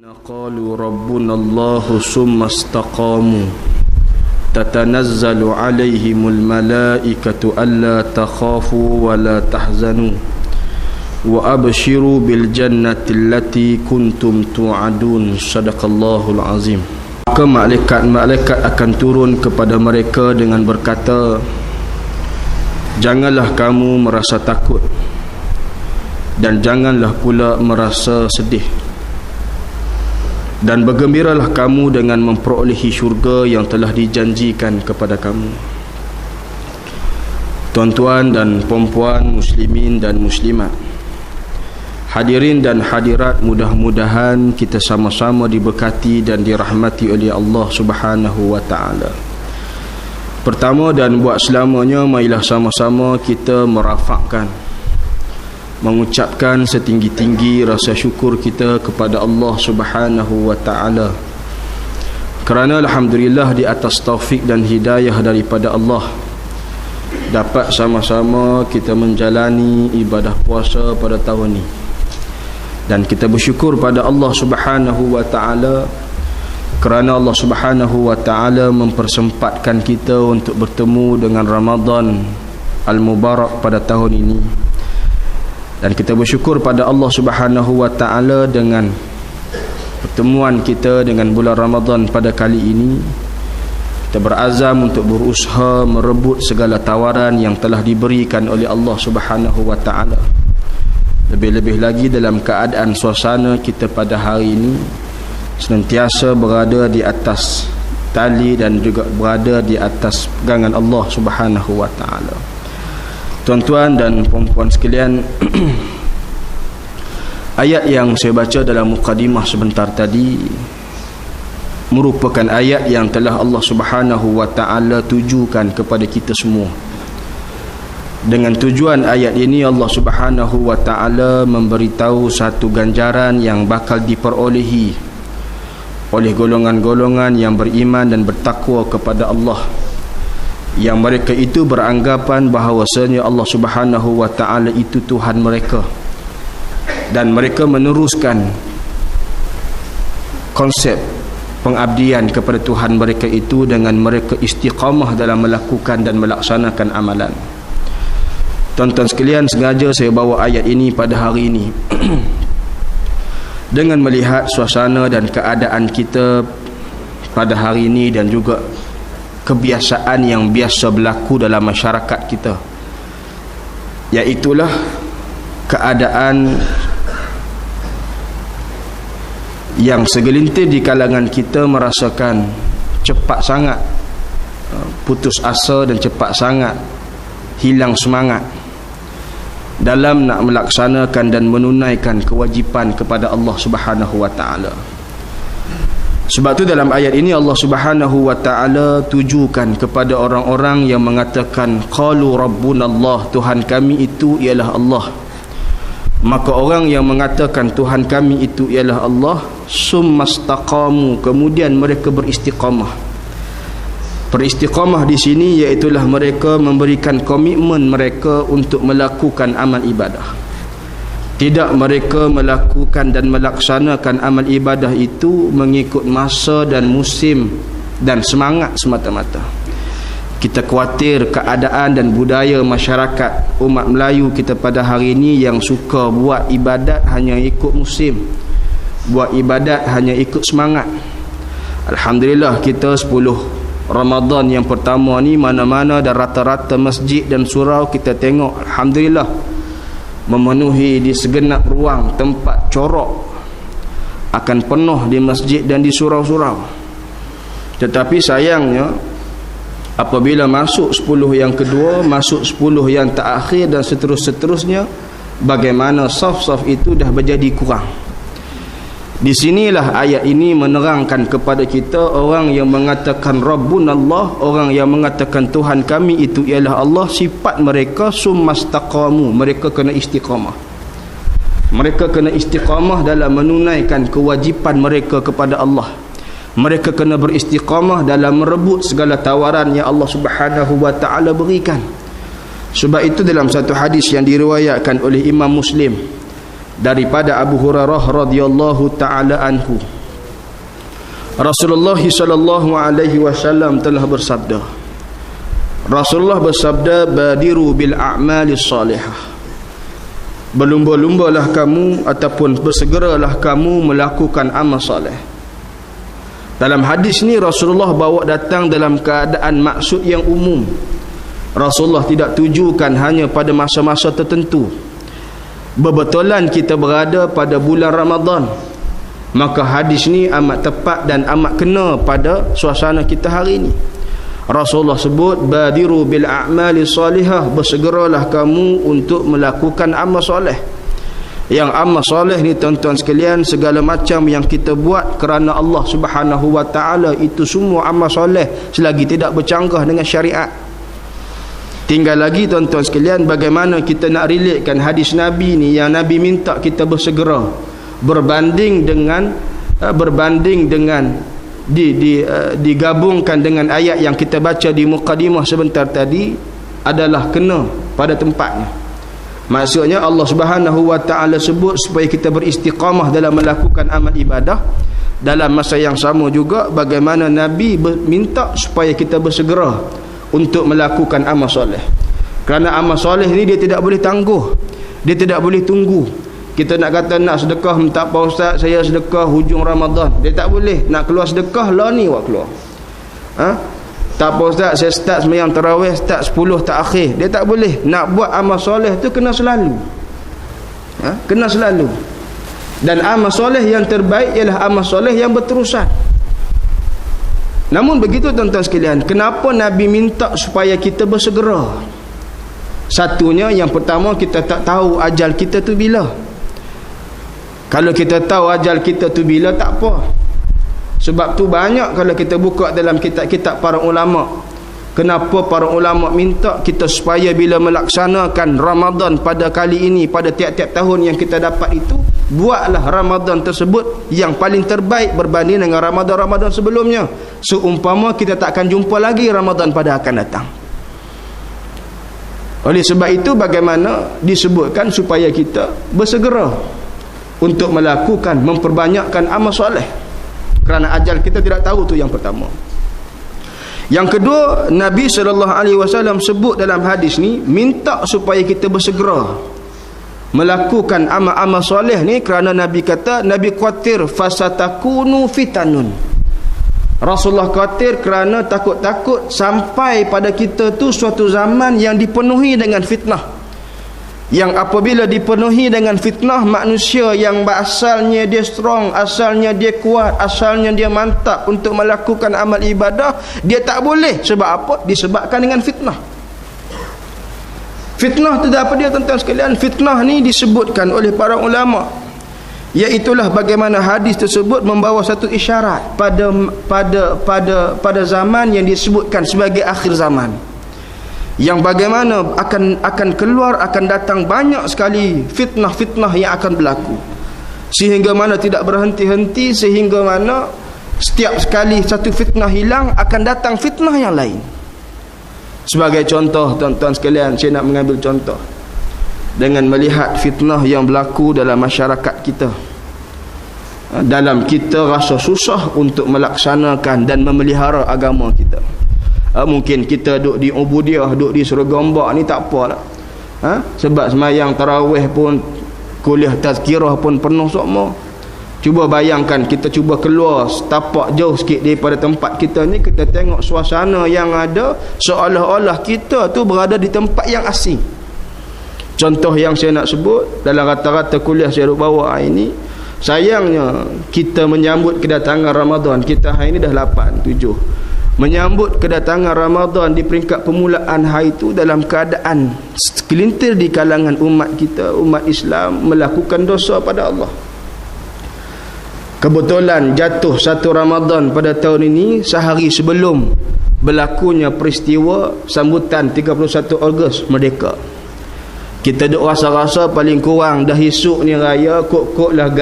قالوا ربنا الله ثم استقاموا تتنزل عليهم الملائكة ألا تخافوا ولا تحزنوا وأبشروا بالجنة التي كنتم توعدون صدق الله العظيم. Maka malaikat-malaikat akan turun kepada mereka dengan berkata, janganlah kamu merasa takut dan janganlah pula merasa sedih, dan bergembiralah kamu dengan memperolehi syurga yang telah dijanjikan kepada kamu. Tuan-tuan dan puan-puan, muslimin dan muslimat, hadirin dan hadirat, mudah-mudahan kita sama-sama diberkati dan dirahmati oleh Allah Subhanahu wa taala. Pertama dan buat selamanya, marilah sama-sama kita merafakkan, mengucapkan setinggi-tinggi rasa syukur kita kepada Allah Subhanahu wa taala, kerana alhamdulillah di atas taufik dan hidayah daripada Allah dapat sama-sama kita menjalani ibadah puasa pada tahun ini. Dan kita bersyukur pada Allah Subhanahu wa taala kerana Allah Subhanahu wa taala mempersempatkan kita untuk bertemu dengan Ramadan al-Mubarak pada tahun ini. Dan kita bersyukur pada Allah Subhanahu wa taala dengan pertemuan kita dengan bulan Ramadan pada kali ini. Kita berazam untuk berusaha merebut segala tawaran yang telah diberikan oleh Allah Subhanahu wa taala. Lebih-lebih lagi dalam keadaan suasana kita pada hari ini senantiasa berada di atas tali dan juga berada di atas pegangan Allah Subhanahu wa taala. Tuan-tuan dan puan-puan sekalian, ayat yang saya baca dalam mukadimah sebentar tadi merupakan ayat yang telah Allah Subhanahu wa taala tujukan kepada kita semua. Dengan tujuan ayat ini Allah Subhanahu wa taala memberitahu satu ganjaran yang bakal diperolehi oleh golongan-golongan yang beriman dan bertakwa kepada Allah, yang mereka itu beranggapan bahawasanya Allah Subhanahu wa taala itu Tuhan mereka, dan mereka meneruskan konsep pengabdian kepada Tuhan mereka itu dengan mereka istiqamah dalam melakukan dan melaksanakan amalan. Tuan-tuan sekalian, sengaja saya bawa ayat ini pada hari ini dengan melihat suasana dan keadaan kita pada hari ini dan juga kebiasaan yang biasa berlaku dalam masyarakat kita, iaitulah keadaan yang segelintir di kalangan kita merasakan cepat sangat putus asa dan cepat sangat hilang semangat dalam nak melaksanakan dan menunaikan kewajipan kepada Allah Subhanahu wa taala. Sebab tu dalam ayat ini Allah Subhanahu wa taala tujukan kepada orang-orang yang mengatakan qalu rabbunallah, Tuhan kami itu ialah Allah. Maka orang yang mengatakan Tuhan kami itu ialah Allah, summastaqamu, kemudian mereka beristiqamah. Beristiqamah di sini iaitulah mereka memberikan komitmen mereka untuk melakukan amal ibadah. Tidak mereka melakukan dan melaksanakan amal ibadah itu mengikut masa dan musim dan semangat semata-mata. Kita khawatir keadaan dan budaya masyarakat umat Melayu kita pada hari ini yang suka buat ibadat hanya ikut musim, buat ibadat hanya ikut semangat. Alhamdulillah, kita 10 Ramadan yang pertama ni mana-mana dan rata-rata masjid dan surau kita tengok, alhamdulillah, memenuhi di segenap ruang tempat corak akan penuh di masjid dan di surau-surau. Tetapi sayangnya apabila masuk 10 yang kedua, masuk 10 yang terakhir dan seterusnya, bagaimana saf-saf itu dah menjadi kurang. Di sinilah ayat ini menerangkan kepada kita orang yang mengatakan Rabbunallah, orang yang mengatakan Tuhan kami itu ialah Allah, sifat mereka summastaqamu, mereka kena istiqamah. Mereka kena istiqamah dalam menunaikan kewajipan mereka kepada Allah. Mereka kena beristiqamah dalam merebut segala tawaran yang Allah Subhanahu wa taala berikan. Sebab itu dalam satu hadis yang diriwayatkan oleh Imam Muslim, daripada Abu Hurairah radhiyallahu taala anhu, Rasulullah sallallahu alaihi wasallam telah bersabda. Rasulullah bersabda, badiru bil a'malis salihah, berlumba-lumbalah kamu ataupun bersegeralah kamu melakukan amal soleh. Dalam hadis ni Rasulullah bawa datang dalam keadaan maksud yang umum. Rasulullah tidak tujukan hanya pada masa-masa tertentu. Bebetulan kita berada pada bulan Ramadan, maka hadis ni amat tepat dan amat kena pada suasana kita hari ini. Rasulullah sebut, badiru bil a'mali salihah, bersegeralah kamu untuk melakukan amal soleh. Yang amal soleh ni tuan-tuan sekalian, segala macam yang kita buat kerana Allah Subhanahu wa taala, itu semua amal soleh selagi tidak bercanggah dengan syariat. Tinggal lagi tuan-tuan sekalian, bagaimana kita nak relatekan hadis Nabi ni yang Nabi minta kita bersegera, berbanding dengan digabungkan dengan ayat yang kita baca di mukadimah sebentar tadi, adalah kena pada tempatnya. Maksudnya Allah Subhanahu wa taala sebut supaya kita beristiqamah dalam melakukan amal ibadah. Dalam masa yang sama juga bagaimana Nabi minta supaya kita bersegera untuk melakukan amal soleh. Kerana amal soleh ni dia tidak boleh tangguh, dia tidak boleh tunggu. Kita nak kata nak sedekah, tak apa ustaz, saya sedekah hujung Ramadan, dia tak boleh. Nak keluar sedekah lah ni awak keluar. Tak apa ustaz, saya start sembahyang tarawih, start 10 tak akhir, dia tak boleh. Nak buat amal soleh tu kena selalu, kena selalu. Dan amal soleh yang terbaik ialah amal soleh yang berterusan. Namun begitu tuan-tuan sekalian, kenapa Nabi minta supaya kita bersegera? Satunya, yang pertama, kita tak tahu ajal kita tu bila. Kalau kita tahu ajal kita tu bila, tak apa. Sebab tu banyak kalau kita buka dalam kitab-kitab para ulama, kenapa para ulama minta kita supaya bila melaksanakan Ramadan pada kali ini, pada tiap-tiap tahun yang kita dapat itu, buatlah Ramadan tersebut yang paling terbaik berbanding dengan Ramadan-Ramadan sebelumnya, seumpama kita tak akan jumpa lagi Ramadan pada akan datang. Oleh sebab itu bagaimana disebutkan supaya kita bersegera untuk melakukan, memperbanyakkan amal soleh, kerana ajal kita tidak tahu. Tu yang pertama. Yang kedua, Nabi SAW sebut dalam hadis ni, minta supaya kita bersegera melakukan amal-amal soleh ni, kerana Nabi kata, Nabi khawatir fasatakunu fitanun. Rasulullah khawatir kerana takut-takut sampai pada kita tu suatu zaman yang dipenuhi dengan fitnah. Yang apabila dipenuhi dengan fitnah, manusia yang asalnya dia strong, asalnya dia kuat, asalnya dia mantap untuk melakukan amal ibadah, dia tak boleh. Sebab apa? Disebabkan dengan fitnah. Fitnah tu apa dia tuan-tuan sekalian? Fitnah ni disebutkan oleh para ulama, iaitulah bagaimana hadis tersebut membawa satu isyarat pada zaman yang disebutkan sebagai akhir zaman, yang bagaimana akan keluar, akan datang banyak sekali fitnah-fitnah yang akan berlaku, sehingga mana tidak berhenti-henti, sehingga mana setiap sekali satu fitnah hilang akan datang fitnah yang lain. Sebagai contoh tuan-tuan sekalian, saya nak mengambil contoh dengan melihat fitnah yang berlaku dalam masyarakat kita, dalam kita rasa susah untuk melaksanakan dan memelihara agama kita. Mungkin kita duduk di Ubudiyah, duduk di Surgombak ni tak apa lah, sebab semayang tarawih pun, kuliah tazkirah pun penuh semua. Cuba bayangkan, kita cuba keluar setapak jauh sikit daripada tempat kita ni, kita tengok suasana yang ada, seolah-olah kita tu berada di tempat yang asing. Contoh yang saya nak sebut, dalam rata-rata kuliah saya duk bawa ini, sayangnya kita menyambut kedatangan Ramadan, kita hari ini dah 8, 7, menyambut kedatangan Ramadan di peringkat permulaan hari itu dalam keadaan segelintir di kalangan umat kita, umat Islam, melakukan dosa pada Allah. Kebetulan jatuh satu Ramadan pada tahun ini sehari sebelum berlakunya peristiwa sambutan 31 Ogos Merdeka. Kita duk rasa-rasa paling kurang dah esok ni raya, kok-kok lah